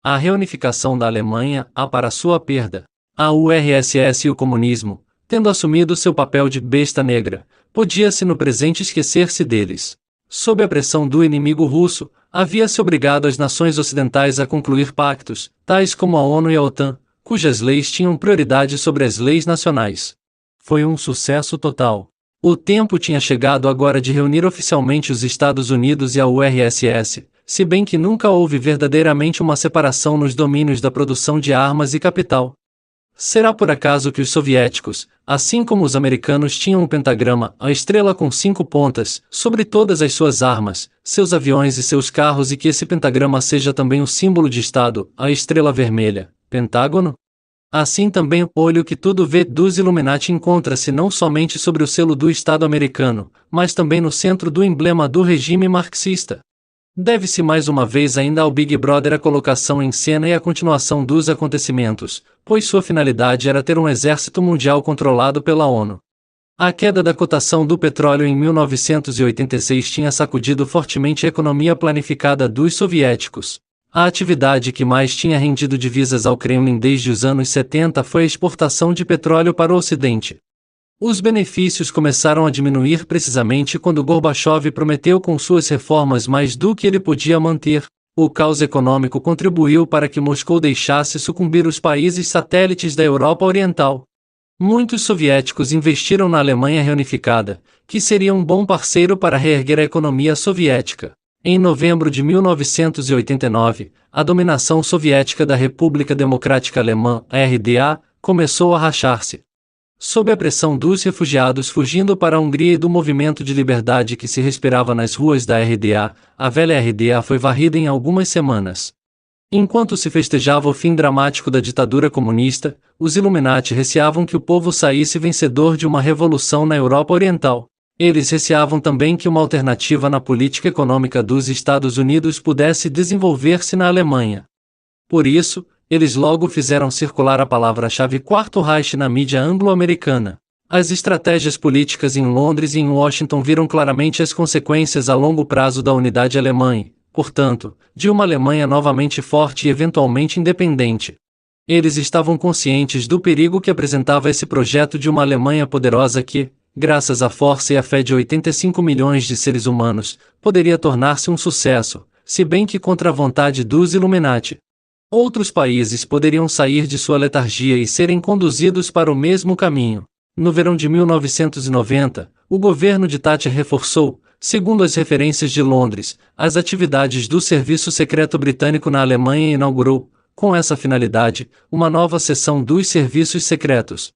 A reunificação da Alemanha, para sua perda. A URSS e o comunismo, tendo assumido seu papel de besta negra, podia-se no presente esquecer-se deles. Sob a pressão do inimigo russo, havia-se obrigado as nações ocidentais a concluir pactos, tais como a ONU e a OTAN, cujas leis tinham prioridade sobre as leis nacionais. Foi um sucesso total. O tempo tinha chegado agora de reunir oficialmente os Estados Unidos e a URSS, se bem que nunca houve verdadeiramente uma separação nos domínios da produção de armas e capital. Será por acaso que os soviéticos, assim como os americanos, tinham um pentagrama, a estrela com 5 pontas, sobre todas as suas armas, seus aviões e seus carros, e que esse pentagrama seja também o símbolo de Estado, a estrela vermelha, Pentágono? Assim também o olho que tudo vê dos Illuminati encontra-se não somente sobre o selo do Estado americano, mas também no centro do emblema do regime marxista. Deve-se mais uma vez ainda ao Big Brother a colocação em cena e a continuação dos acontecimentos, pois sua finalidade era ter um exército mundial controlado pela ONU. A queda da cotação do petróleo em 1986 tinha sacudido fortemente a economia planificada dos soviéticos. A atividade que mais tinha rendido divisas ao Kremlin desde os anos 70 foi a exportação de petróleo para o Ocidente. Os benefícios começaram a diminuir precisamente quando Gorbachev prometeu com suas reformas mais do que ele podia manter. O caos econômico contribuiu para que Moscou deixasse sucumbir os países satélites da Europa Oriental. Muitos soviéticos investiram na Alemanha reunificada, que seria um bom parceiro para reerguer a economia soviética. Em novembro de 1989, a dominação soviética da República Democrática Alemã, RDA, começou a rachar-se. Sob a pressão dos refugiados fugindo para a Hungria e do movimento de liberdade que se respirava nas ruas da RDA, a velha RDA foi varrida em algumas semanas. Enquanto se festejava o fim dramático da ditadura comunista, os Illuminati receavam que o povo saísse vencedor de uma revolução na Europa Oriental. Eles receavam também que uma alternativa na política econômica dos Estados Unidos pudesse desenvolver-se na Alemanha. Por isso, eles logo fizeram circular a palavra-chave Quarto Reich na mídia anglo-americana. As estratégias políticas em Londres e em Washington viram claramente as consequências a longo prazo da unidade alemã e, portanto, de uma Alemanha novamente forte e eventualmente independente. Eles estavam conscientes do perigo que apresentava esse projeto de uma Alemanha poderosa que, graças à força e à fé de 85 milhões de seres humanos, poderia tornar-se um sucesso, se bem que contra a vontade dos Illuminati. Outros países poderiam sair de sua letargia e serem conduzidos para o mesmo caminho. No verão de 1990, o governo de Thatcher reforçou, segundo as referências de Londres, as atividades do Serviço Secreto Britânico na Alemanha e inaugurou, com essa finalidade, uma nova seção dos serviços secretos.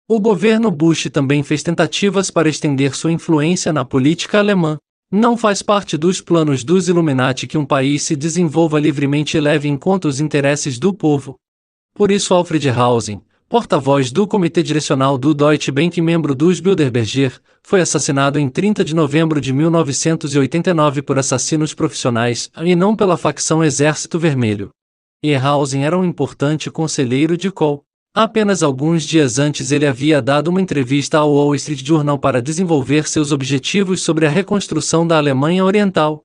O governo Bush também fez tentativas para estender sua influência na política alemã. Não faz parte dos planos dos Illuminati que um país se desenvolva livremente e leve em conta os interesses do povo. Por isso Alfred Hausen, porta-voz do Comitê Direcional do Deutsche Bank e membro dos Bilderberger, foi assassinado em 30 de novembro de 1989 por assassinos profissionais, e não pela facção Exército Vermelho. E Hausen era um importante conselheiro de Kohl. Apenas alguns dias antes ele havia dado uma entrevista ao Wall Street Journal para desenvolver seus objetivos sobre a reconstrução da Alemanha Oriental.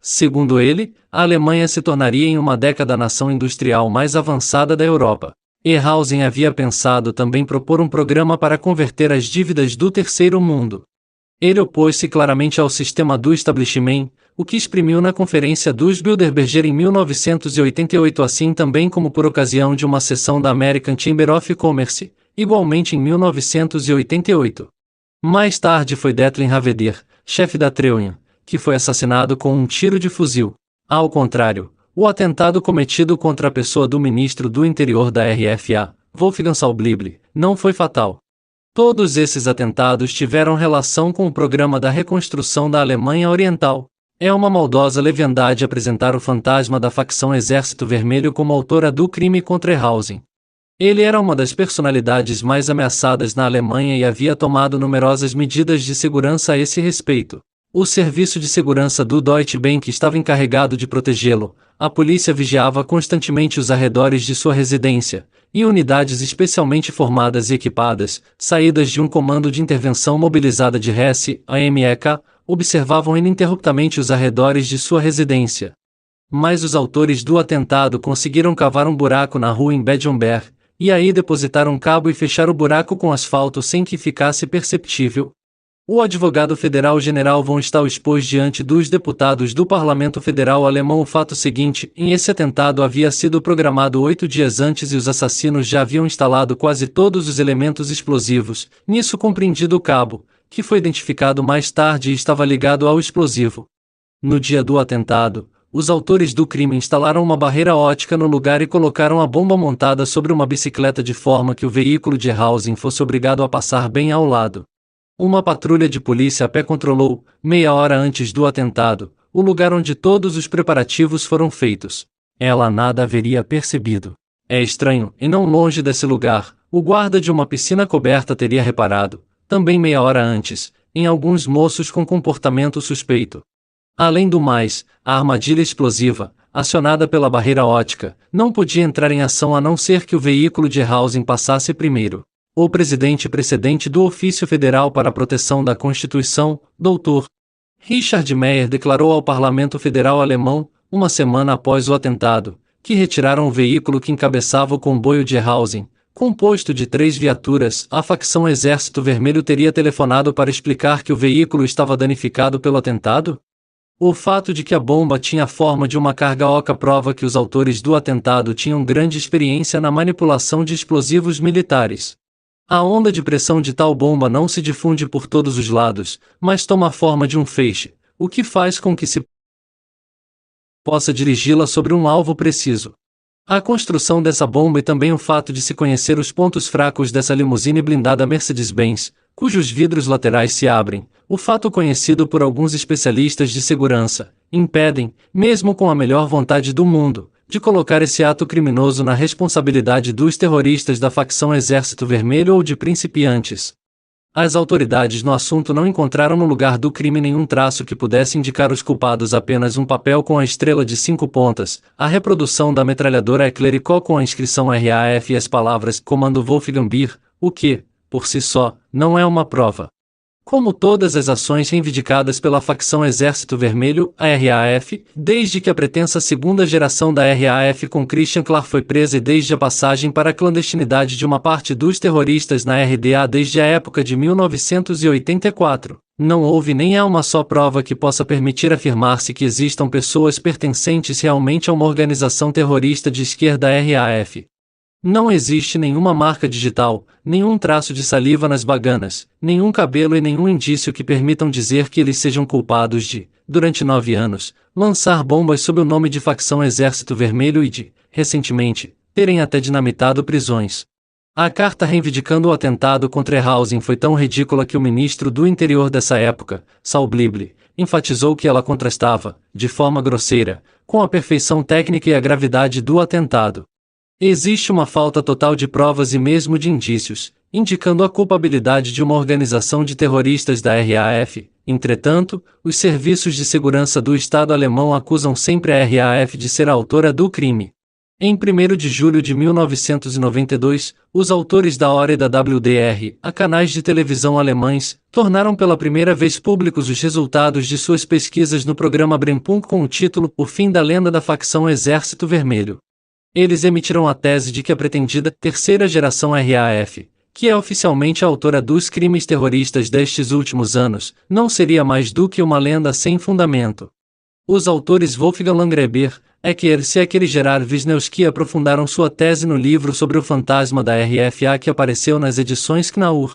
Segundo ele, a Alemanha se tornaria em uma década a nação industrial mais avançada da Europa. E Hausen havia pensado também propor um programa para converter as dívidas do Terceiro Mundo. Ele opôs-se claramente ao sistema do establishment, o que exprimiu na Conferência dos Bilderberger em 1988, assim também como por ocasião de uma sessão da American Chamber of Commerce, igualmente em 1988. Mais tarde foi Detlef Raveder, chefe da Treuhand, que foi assassinado com um tiro de fuzil. Ao contrário, o atentado cometido contra a pessoa do ministro do Interior da RFA, Wolfgang Schäuble, não foi fatal. Todos esses atentados tiveram relação com o programa da reconstrução da Alemanha Oriental. É uma maldosa leviandade apresentar o fantasma da facção Exército Vermelho como autora do crime contra Hausen. Ele era uma das personalidades mais ameaçadas na Alemanha e havia tomado numerosas medidas de segurança a esse respeito. O serviço de segurança do Deutsche Bank estava encarregado de protegê-lo, a polícia vigiava constantemente os arredores de sua residência, e unidades especialmente formadas e equipadas, saídas de um comando de intervenção mobilizada de Hesse, AMEK, observavam ininterruptamente os arredores de sua residência. Mas os autores do atentado conseguiram cavar um buraco na rua em Bed-Omber, e aí depositar um cabo e fechar o buraco com asfalto sem que ficasse perceptível. O advogado federal general von Stahl expôs diante dos deputados do Parlamento Federal alemão o fato seguinte: esse atentado havia sido programado 8 dias antes e os assassinos já haviam instalado quase todos os elementos explosivos, nisso compreendido o cabo, que foi identificado mais tarde e estava ligado ao explosivo. No dia do atentado, os autores do crime instalaram uma barreira ótica no lugar e colocaram a bomba montada sobre uma bicicleta de forma que o veículo de Hausen fosse obrigado a passar bem ao lado. Uma patrulha de polícia a pé controlou, meia hora antes do atentado, o lugar onde todos os preparativos foram feitos. Ela nada haveria percebido. É estranho, e não longe desse lugar, o guarda de uma piscina coberta teria reparado, também meia hora antes, em alguns moços com comportamento suspeito. Além do mais, a armadilha explosiva, acionada pela barreira ótica, não podia entrar em ação a não ser que o veículo de Hausen passasse primeiro. O presidente precedente do Ofício Federal para a Proteção da Constituição, Dr. Richard Meyer, declarou ao Parlamento Federal alemão, uma semana após o atentado, que retiraram o veículo que encabeçava o comboio de Hausen, composto de 3 viaturas. A facção Exército Vermelho teria telefonado para explicar que o veículo estava danificado pelo atentado? O fato de que a bomba tinha a forma de uma carga oca prova que os autores do atentado tinham grande experiência na manipulação de explosivos militares. A onda de pressão de tal bomba não se difunde por todos os lados, mas toma a forma de um feixe, o que faz com que se possa dirigi-la sobre um alvo preciso. A construção dessa bomba e também o fato de se conhecer os pontos fracos dessa limusine blindada Mercedes-Benz, cujos vidros laterais se abrem, o fato conhecido por alguns especialistas de segurança, impedem, mesmo com a melhor vontade do mundo, de colocar esse ato criminoso na responsabilidade dos terroristas da facção Exército Vermelho ou de principiantes. As autoridades no assunto não encontraram no lugar do crime nenhum traço que pudesse indicar os culpados, apenas um papel com a estrela de 5 pontas, a reprodução da metralhadora Eclericó com a inscrição RAF e as palavras Comando Wolfgang Beer, o que, por si só, não é uma prova. Como todas as ações reivindicadas pela facção Exército Vermelho, a RAF, desde que a pretensa segunda geração da RAF com Christian Klar foi presa e desde a passagem para a clandestinidade de uma parte dos terroristas na RDA desde a época de 1984, não houve nem há uma só prova que possa permitir afirmar-se que existam pessoas pertencentes realmente a uma organização terrorista de esquerda RAF. Não existe nenhuma marca digital, nenhum traço de saliva nas baganas, nenhum cabelo e nenhum indício que permitam dizer que eles sejam culpados de, durante 9 anos, lançar bombas sob o nome de facção Exército Vermelho e de, recentemente, terem até dinamitado prisões. A carta reivindicando o atentado contra Ehausen foi tão ridícula que o ministro do Interior dessa época, Saul Blible, enfatizou que ela contrastava, de forma grosseira, com a perfeição técnica e a gravidade do atentado. Existe uma falta total de provas e mesmo de indícios, indicando a culpabilidade de uma organização de terroristas da RAF. Entretanto, os serviços de segurança do Estado alemão acusam sempre a RAF de ser a autora do crime. Em 1º de julho de 1992, os autores da ORA e da WDR, a canais de televisão alemães, tornaram pela primeira vez públicos os resultados de suas pesquisas no programa Brennpunkt com o título O Fim da Lenda da Facção Exército Vermelho. Eles emitiram a tese de que a pretendida terceira geração RAF, que é oficialmente a autora dos crimes terroristas destes últimos anos, não seria mais do que uma lenda sem fundamento. Os autores Wolfgang Langreber, Eckers e Gerard Wisniewski aprofundaram sua tese no livro sobre o fantasma da RFA que apareceu nas edições Knaur.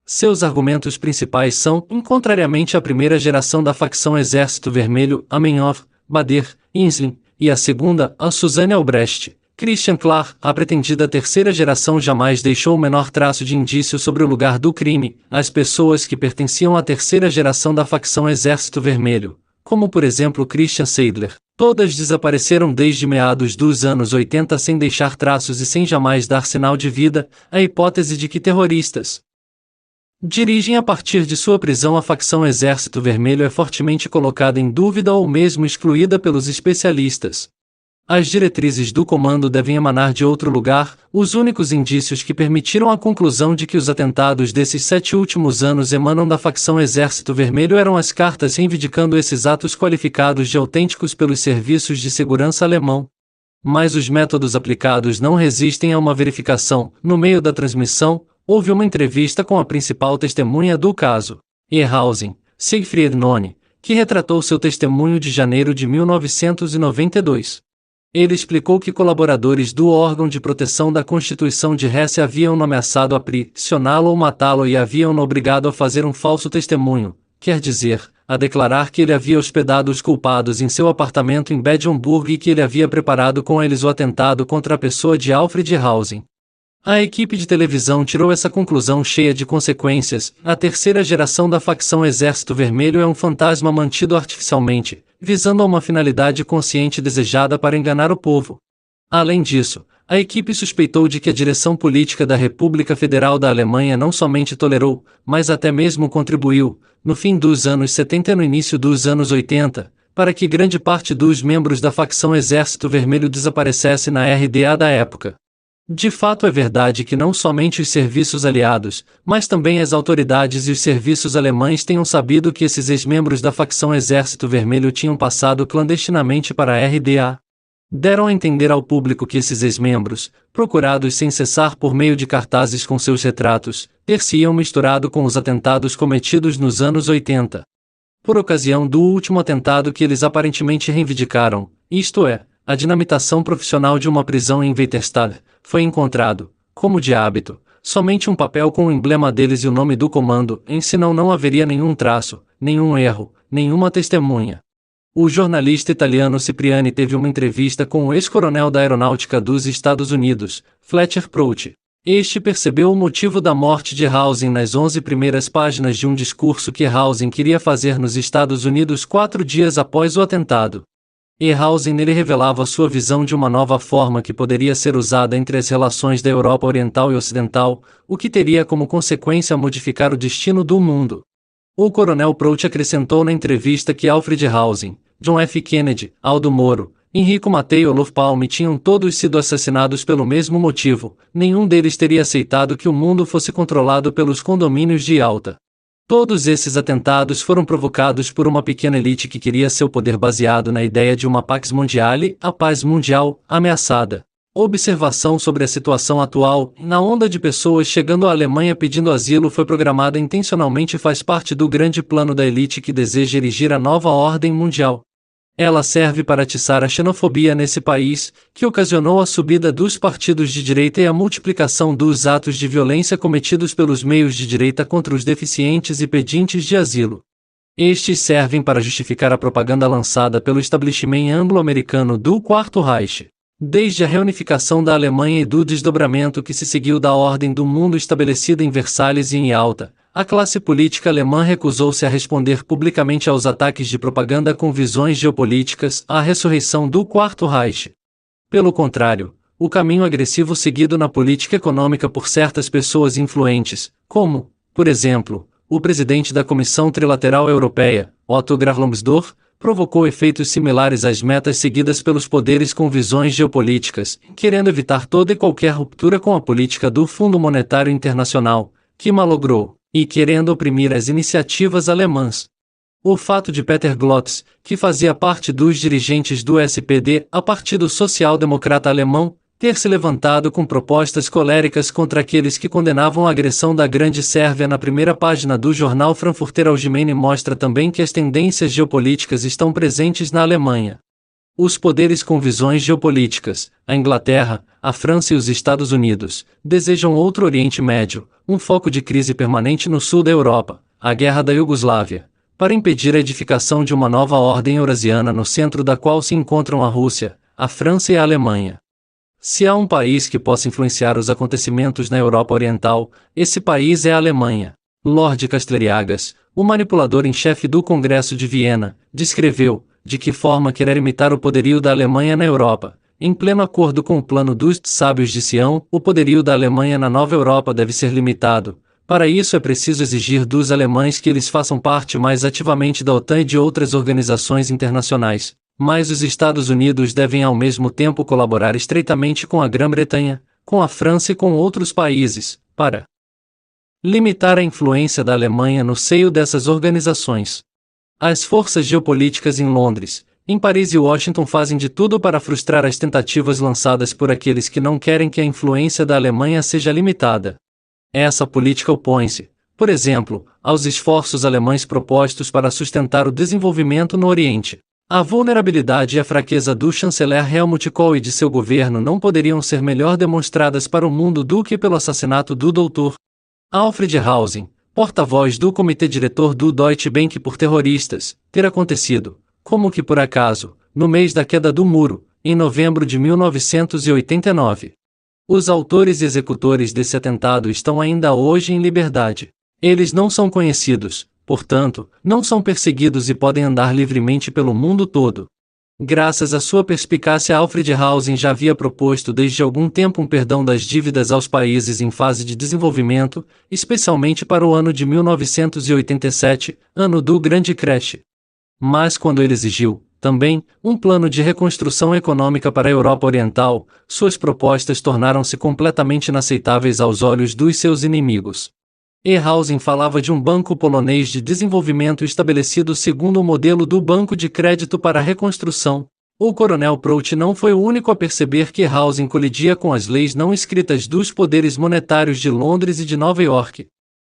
Seus argumentos principais são, contrariamente à primeira geração da facção Exército Vermelho, Amenhof, Bader, Insling, e a segunda, a Susanne Albrecht, Christian Klar, a pretendida terceira geração jamais deixou o menor traço de indício sobre o lugar do crime. As pessoas que pertenciam à terceira geração da facção Exército Vermelho, como por exemplo Christian Seidler, todas desapareceram desde meados dos anos 80 sem deixar traços e sem jamais dar sinal de vida. A hipótese de que terroristas dirigem a partir de sua prisão a facção Exército Vermelho é fortemente colocada em dúvida ou mesmo excluída pelos especialistas. As diretrizes do comando devem emanar de outro lugar. Os únicos indícios que permitiram a conclusão de que os atentados desses 7 últimos anos emanam da facção Exército Vermelho eram as cartas reivindicando esses atos qualificados de autênticos pelos serviços de segurança alemão. Mas os métodos aplicados não resistem a uma verificação. No meio da transmissão, houve uma entrevista com a principal testemunha do caso, Ehrhausen, Siegfried Nonne, que retratou seu testemunho de janeiro de 1992. Ele explicou que colaboradores do órgão de proteção da Constituição de Hesse haviam ameaçado aprisioná-lo ou matá-lo e haviam obrigado a fazer um falso testemunho, quer dizer, a declarar que ele havia hospedado os culpados em seu apartamento em Bad Homburg e que ele havia preparado com eles o atentado contra a pessoa de Alfred Ehrhausen. A equipe de televisão tirou essa conclusão cheia de consequências. A terceira geração da facção Exército Vermelho é um fantasma mantido artificialmente, visando a uma finalidade consciente desejada para enganar o povo. Além disso, a equipe suspeitou de que a direção política da República Federal da Alemanha não somente tolerou, mas até mesmo contribuiu, no fim dos anos 70 e no início dos anos 80, para que grande parte dos membros da facção Exército Vermelho desaparecesse na RDA da época. De fato é verdade que não somente os serviços aliados, mas também as autoridades e os serviços alemães tenham sabido que esses ex-membros da facção Exército Vermelho tinham passado clandestinamente para a RDA. Deram a entender ao público que esses ex-membros, procurados sem cessar por meio de cartazes com seus retratos, ter-se-iam misturado com os atentados cometidos nos anos 80. Por ocasião do último atentado que eles aparentemente reivindicaram, isto é, a dinamitação profissional de uma prisão em Weiterstadt, foi encontrado, como de hábito, somente um papel com o emblema deles e o nome do comando, senão não haveria nenhum traço, nenhum erro, nenhuma testemunha. O jornalista italiano Cipriani teve uma entrevista com o ex-coronel da Aeronáutica dos Estados Unidos, Fletcher Prouty. Este percebeu o motivo da morte de Ehrhausen nas 11 primeiras páginas de um discurso que Ehrhausen queria fazer nos Estados Unidos 4 dias após o atentado. Ehrhausen nele revelava sua visão de uma nova forma que poderia ser usada entre as relações da Europa Oriental e Ocidental, o que teria como consequência modificar o destino do mundo. O coronel Prouty acrescentou na entrevista que Alfred Ehrhausen, John F. Kennedy, Aldo Moro, Enrico Mattei e Olof Palme tinham todos sido assassinados pelo mesmo motivo. Nenhum deles teria aceitado que o mundo fosse controlado pelos condomínios de Yalta. Todos esses atentados foram provocados por uma pequena elite que queria seu poder baseado na ideia de uma Pax Mondiale, a paz mundial, ameaçada. Observação sobre a situação atual, na onda de pessoas chegando à Alemanha pedindo asilo foi programada intencionalmente e faz parte do grande plano da elite que deseja erigir a nova ordem mundial. Ela serve para atiçar a xenofobia nesse país, que ocasionou a subida dos partidos de direita e a multiplicação dos atos de violência cometidos pelos meios de direita contra os deficientes e pedintes de asilo. Estes servem para justificar a propaganda lançada pelo establishment anglo-americano do Quarto Reich. Desde a reunificação da Alemanha e do desdobramento que se seguiu da ordem do mundo estabelecida em Versalhes e em Yalta, a classe política alemã recusou-se a responder publicamente aos ataques de propaganda com visões geopolíticas, à ressurreição do Quarto Reich. Pelo contrário, o caminho agressivo seguido na política econômica por certas pessoas influentes, como, por exemplo, o presidente da Comissão Trilateral Europeia, Otto Graf Lambsdorff, provocou efeitos similares às metas seguidas pelos poderes com visões geopolíticas, querendo evitar toda e qualquer ruptura com a política do Fundo Monetário Internacional, que malogrou, e querendo oprimir as iniciativas alemãs. O fato de Peter Glotz, que fazia parte dos dirigentes do SPD, a Partido Social Democrata Alemão, ter se levantado com propostas coléricas contra aqueles que condenavam a agressão da Grande Sérvia na primeira página do jornal Frankfurter Allgemeine mostra também que as tendências geopolíticas estão presentes na Alemanha. Os poderes com visões geopolíticas, a Inglaterra, a França e os Estados Unidos, desejam outro Oriente Médio, um foco de crise permanente no sul da Europa, a Guerra da Iugoslávia, para impedir a edificação de uma nova ordem eurasiana no centro da qual se encontram a Rússia, a França e a Alemanha. Se há um país que possa influenciar os acontecimentos na Europa Oriental, esse país é a Alemanha. Lord Castleriagas, o manipulador em chefe do Congresso de Viena, descreveu de que forma querer imitar o poderio da Alemanha na Europa. Em pleno acordo com o plano dos sábios de Sião, o poderio da Alemanha na nova Europa deve ser limitado. Para isso é preciso exigir dos alemães que eles façam parte mais ativamente da OTAN e de outras organizações internacionais. Mas os Estados Unidos devem ao mesmo tempo colaborar estreitamente com a Grã-Bretanha, com a França e com outros países, para limitar a influência da Alemanha no seio dessas organizações. As forças geopolíticas em Londres, em Paris e Washington fazem de tudo para frustrar as tentativas lançadas por aqueles que não querem que a influência da Alemanha seja limitada. Essa política opõe-se, por exemplo, aos esforços alemães propostos para sustentar o desenvolvimento no Oriente. A vulnerabilidade e a fraqueza do chanceler Helmut Kohl e de seu governo não poderiam ser melhor demonstradas para o mundo do que pelo assassinato do Dr. Alfred Hausen, porta-voz do comitê diretor do Deutsche Bank por terroristas, ter acontecido, como que por acaso, no mês da queda do muro, em novembro de 1989. Os autores e executores desse atentado estão ainda hoje em liberdade. Eles não são conhecidos, portanto, não são perseguidos e podem andar livremente pelo mundo todo. Graças à sua perspicácia, Alfred Hausen já havia proposto desde algum tempo um perdão das dívidas aos países em fase de desenvolvimento, especialmente para o ano de 1987, ano do grande crash. Mas quando ele exigiu, também, um plano de reconstrução econômica para a Europa Oriental, suas propostas tornaram-se completamente inaceitáveis aos olhos dos seus inimigos. Hausen falava de um banco polonês de desenvolvimento estabelecido segundo o modelo do Banco de Crédito para a Reconstrução. O coronel Prout não foi o único a perceber que Hausen colidia com as leis não escritas dos poderes monetários de Londres e de Nova York.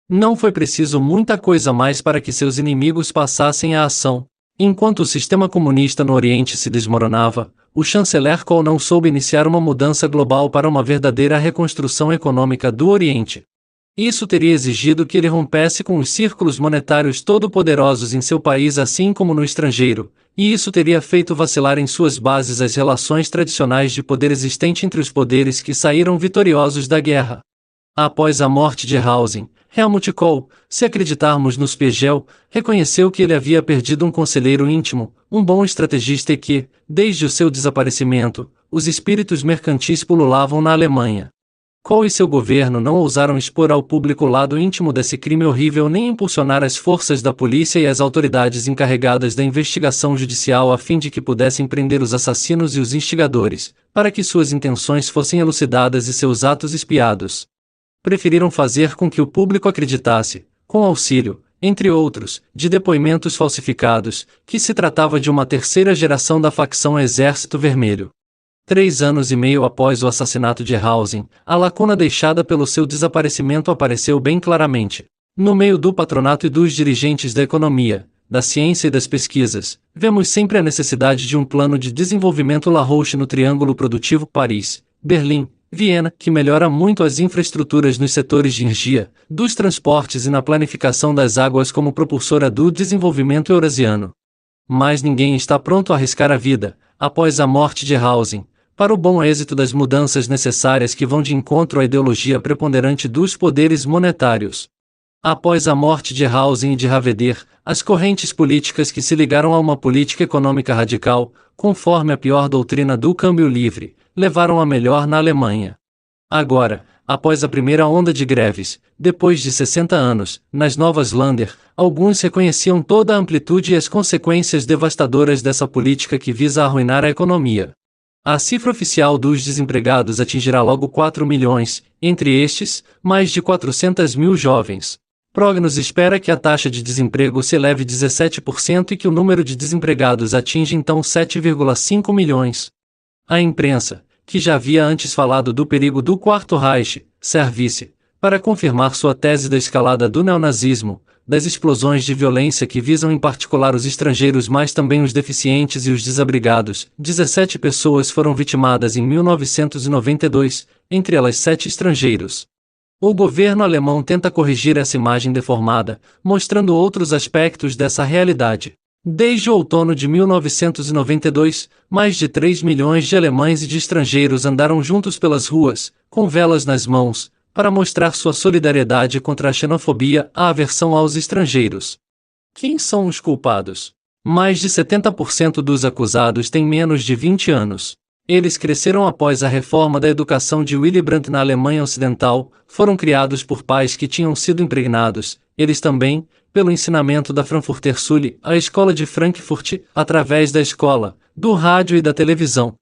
Não foi preciso muita coisa mais para que seus inimigos passassem à ação. Enquanto o sistema comunista no Oriente se desmoronava, o chanceler Kohl não soube iniciar uma mudança global para uma verdadeira reconstrução econômica do Oriente. Isso teria exigido que ele rompesse com os círculos monetários todo-poderosos em seu país assim como no estrangeiro, e isso teria feito vacilar em suas bases as relações tradicionais de poder existente entre os poderes que saíram vitoriosos da guerra. Após a morte de Hausen, Helmut Kohl, se acreditarmos nos Spiegel, reconheceu que ele havia perdido um conselheiro íntimo, um bom estrategista e que, desde o seu desaparecimento, os espíritos mercantis pululavam na Alemanha. Kohl e seu governo não ousaram expor ao público o lado íntimo desse crime horrível nem impulsionar as forças da polícia e as autoridades encarregadas da investigação judicial a fim de que pudessem prender os assassinos e os instigadores, para que suas intenções fossem elucidadas e seus atos espiados. Preferiram fazer com que o público acreditasse, com auxílio, entre outros, de depoimentos falsificados, que se tratava de uma terceira geração da facção Exército Vermelho. 3 anos e meio após o assassinato de Hausen, a lacuna deixada pelo seu desaparecimento apareceu bem claramente. No meio do patronato e dos dirigentes da economia, da ciência e das pesquisas, vemos sempre a necessidade de um plano de desenvolvimento La Roche no triângulo produtivo Paris, Berlim, Viena, que melhora muito as infraestruturas nos setores de energia, dos transportes e na planificação das águas como propulsora do desenvolvimento eurasiano. Mas ninguém está pronto a arriscar a vida, após a morte de Hausen, para o bom êxito das mudanças necessárias que vão de encontro à ideologia preponderante dos poderes monetários. Após a morte de Hausen e de Haveder, as correntes políticas que se ligaram a uma política econômica radical, conforme a pior doutrina do câmbio livre, levaram a melhor na Alemanha. Agora, após a primeira onda de greves, depois de 60 anos, nas Novas Länder, alguns reconheciam toda a amplitude e as consequências devastadoras dessa política que visa arruinar a economia. A cifra oficial dos desempregados atingirá logo 4 milhões, entre estes, mais de 400 mil jovens. Prognos espera que a taxa de desemprego se eleve 17% e que o número de desempregados atinja então 7,5 milhões. A imprensa, que já havia antes falado do perigo do Quarto Reich, servisse, para confirmar sua tese da escalada do neonazismo, das explosões de violência que visam em particular os estrangeiros mas também os deficientes e os desabrigados. 17 pessoas foram vitimadas em 1992, entre elas 7 estrangeiros. O governo alemão tenta corrigir essa imagem deformada, mostrando outros aspectos dessa realidade. Desde o outono de 1992, mais de 3 milhões de alemães e de estrangeiros andaram juntos pelas ruas, com velas nas mãos, para mostrar sua solidariedade contra a xenofobia, a aversão aos estrangeiros. Quem são os culpados? Mais de 70% dos acusados têm menos de 20 anos. Eles cresceram após a reforma da educação de Willy Brandt na Alemanha Ocidental, foram criados por pais que tinham sido impregnados, eles também, pelo ensinamento da Frankfurter Schule, a escola de Frankfurt, através da escola, do rádio e da televisão.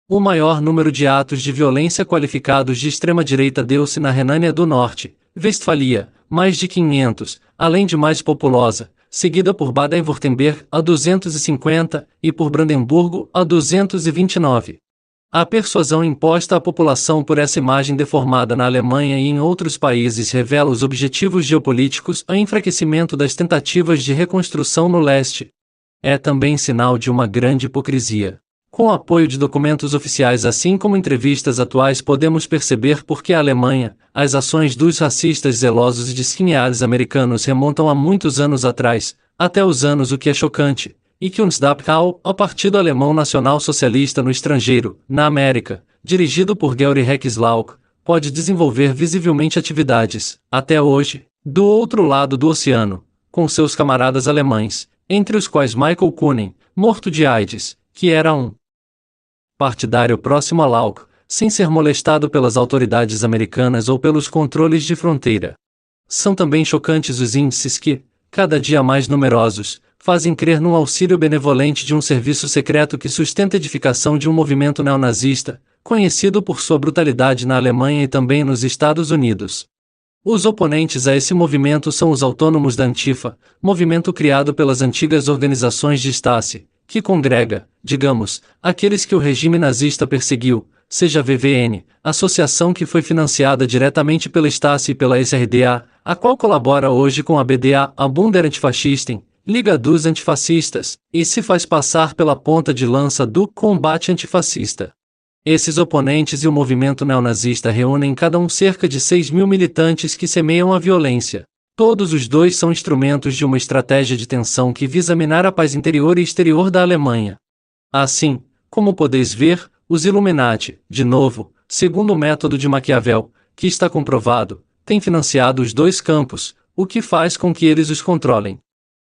O maior número de atos de violência qualificados de extrema-direita deu-se na Renânia do Norte, Westfalia, mais de 500, além de mais populosa, seguida por Baden-Württemberg, a 250, e por Brandemburgo, a 229. A persuasão imposta à população por essa imagem deformada na Alemanha e em outros países revela os objetivos geopolíticos e enfraquecimento das tentativas de reconstrução no leste. É também sinal de uma grande hipocrisia. Com o apoio de documentos oficiais assim como entrevistas atuais podemos perceber por que a Alemanha, as ações dos racistas zelosos e de skinheads americanos remontam a muitos anos atrás, até os anos o que é chocante, e que o NSDAPK, o Partido Alemão Nacional Socialista no estrangeiro, na América, dirigido por Georg Hexlauk, pode desenvolver visivelmente atividades, até hoje, do outro lado do oceano, com seus camaradas alemães, entre os quais Michael Kuhnen, morto de AIDS, que era um partidário próximo a Lauk, sem ser molestado pelas autoridades americanas ou pelos controles de fronteira. São também chocantes os índices que, cada dia mais numerosos, fazem crer num auxílio benevolente de um serviço secreto que sustenta a edificação de um movimento neonazista, conhecido por sua brutalidade na Alemanha e também nos Estados Unidos. Os oponentes a esse movimento são os autônomos da Antifa, movimento criado pelas antigas organizações de Stasi, que congrega, digamos, aqueles que o regime nazista perseguiu, seja a VVN, associação que foi financiada diretamente pela Stasi e pela SRDA, a qual colabora hoje com a BDA, a Bund Antifascisten, Liga dos Antifascistas, e se faz passar pela ponta de lança do combate antifascista. Esses oponentes e o movimento neonazista reúnem cada um cerca de 6.000 militantes que semeiam a violência. Todos os dois são instrumentos de uma estratégia de tensão que visa minar a paz interior e exterior da Alemanha. Assim, como podeis ver, os Illuminati, de novo, segundo o método de Maquiavel, que está comprovado, têm financiado os dois campos, o que faz com que eles os controlem.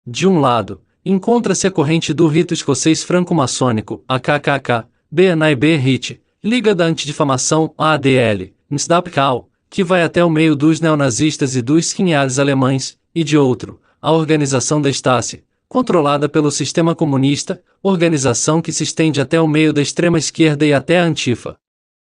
De um lado, encontra-se a corrente do rito escocês franco-maçônico, a KKK, BNIB-RIT, Liga da Antidifamação, ADL, NSDAPK, que vai até o meio dos neonazistas e dos skinheads alemães, e de outro, a organização da Stasi, controlada pelo sistema comunista, organização que se estende até o meio da extrema-esquerda e até a Antifa.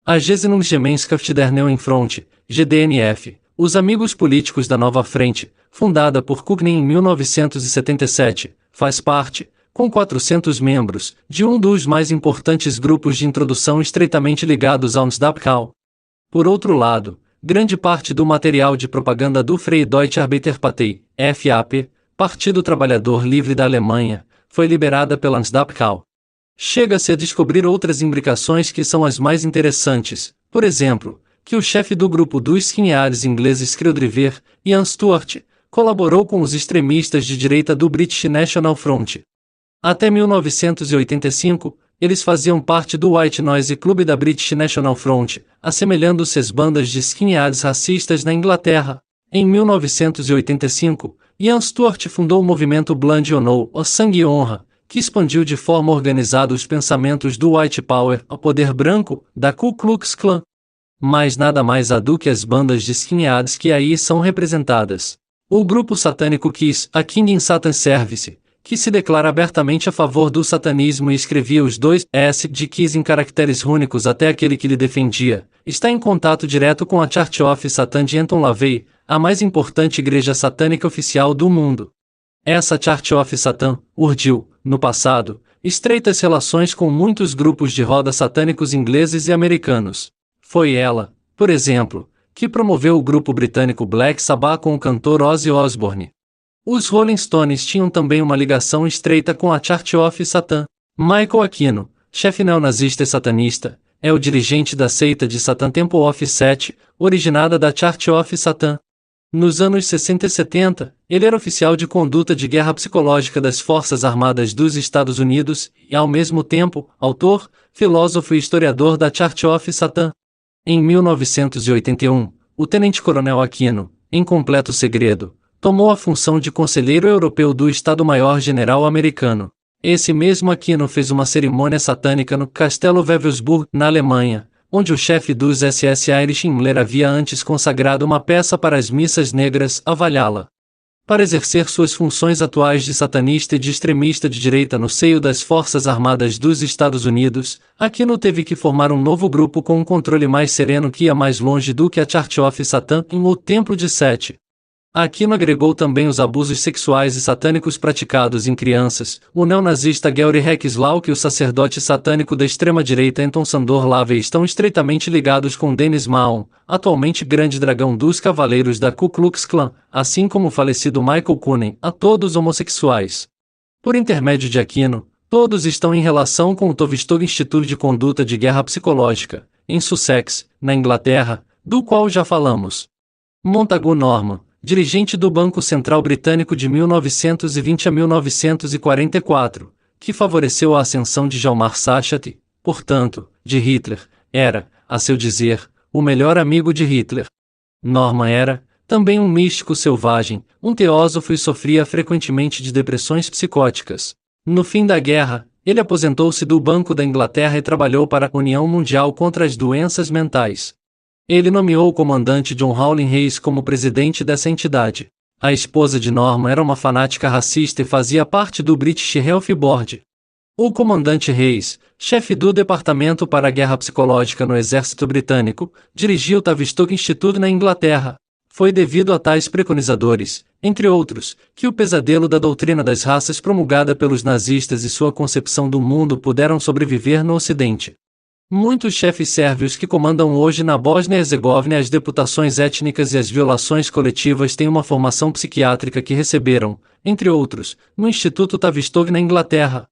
A Gesinnungsgemeinschaft der Neuen Front, GDNF, os Amigos Políticos da Nova Frente, fundada por Kuhnen em 1977, faz parte, com 400 membros, de um dos mais importantes grupos de introdução estreitamente ligados ao NSDAPK. Por outro lado, grande parte do material de propaganda do Freie Deutsche Arbeiterpartei, FAP, Partido Trabalhador Livre da Alemanha, foi liberada pela NSDAPK. Chega-se a descobrir outras imbricações que são as mais interessantes, por exemplo, que o chefe do grupo dos skinheads ingleses Creldriver, Ian Stuart, colaborou com os extremistas de direita do British National Front. Até 1985, eles faziam parte do White Noise Club da British National Front, assemelhando-se às bandas de skinheads racistas na Inglaterra. Em 1985, Ian Stuart fundou o movimento Blood Honor, o Sangue e Honra, que expandiu de forma organizada os pensamentos do White Power ao poder branco, da Ku Klux Klan. Mas nada mais há do que as bandas de skinheads que aí são representadas. O grupo satânico Kiss, a King in Satan Service, que se declara abertamente a favor do satanismo e escrevia os dois S de Kiss em caracteres rúnicos até aquele que lhe defendia, está em contato direto com a Church of Satan de Anton LaVey, a mais importante igreja satânica oficial do mundo. Essa Church of Satan urdiu, no passado, estreitas relações com muitos grupos de roda satânicos ingleses e americanos. Foi ela, por exemplo, que promoveu o grupo britânico Black Sabbath com o cantor Ozzy Osbourne. Os Rolling Stones tinham também uma ligação estreita com a Church of Satan. Michael Aquino, chefe neonazista e satanista, é o dirigente da seita de Satan Temple of Set, originada da Church of Satan. Nos anos 60 e 70, ele era oficial de conduta de guerra psicológica das Forças Armadas dos Estados Unidos e, ao mesmo tempo, autor, filósofo e historiador da Church of Satan. Em 1981, o tenente-coronel Aquino, em completo segredo, tomou a função de conselheiro europeu do Estado-Maior-General americano. Esse mesmo Aquino fez uma cerimônia satânica no Castelo Wewelsburg, na Alemanha, onde o chefe dos SS Heinrich Himmler havia antes consagrado uma peça para as missas negras, a Valhalla. Para exercer suas funções atuais de satanista e de extremista de direita no seio das Forças Armadas dos Estados Unidos, Aquino teve que formar um novo grupo com um controle mais sereno que ia mais longe do que a Church of Satan em O Templo de Sete. Aquino agregou também os abusos sexuais e satânicos praticados em crianças, o neonazista Gary Hexlaw e o sacerdote satânico da extrema-direita Anton Sandor Lavey estão estreitamente ligados com Dennis Mahon, atualmente grande dragão dos cavaleiros da Ku Klux Klan, assim como o falecido Michael Coonan, a todos homossexuais. Por intermédio de Aquino, todos estão em relação com o Tavistock Institute de Conduta de Guerra Psicológica, em Sussex, na Inglaterra, do qual já falamos. Montagu Norman, dirigente do Banco Central Britânico de 1920 a 1944, que favoreceu a ascensão de Hjalmar Schacht, portanto, de Hitler, era, a seu dizer, o melhor amigo de Hitler. Norman era, também um místico selvagem, um teósofo e sofria frequentemente de depressões psicóticas. No fim da guerra, ele aposentou-se do Banco da Inglaterra e trabalhou para a União Mundial contra as Doenças Mentais. Ele nomeou o comandante John Howlin Hayes como presidente dessa entidade. A esposa de Norman era uma fanática racista e fazia parte do British Health Board. O comandante Hayes, chefe do Departamento para a Guerra Psicológica no Exército Britânico, dirigia o Tavistock Institute na Inglaterra. Foi devido a tais preconizadores, entre outros, que o pesadelo da doutrina das raças promulgada pelos nazistas e sua concepção do mundo puderam sobreviver no Ocidente. Muitos chefes sérvios que comandam hoje na Bósnia-Herzegovina as deputações étnicas e as violações coletivas têm uma formação psiquiátrica que receberam, entre outros, no Instituto Tavistock na Inglaterra.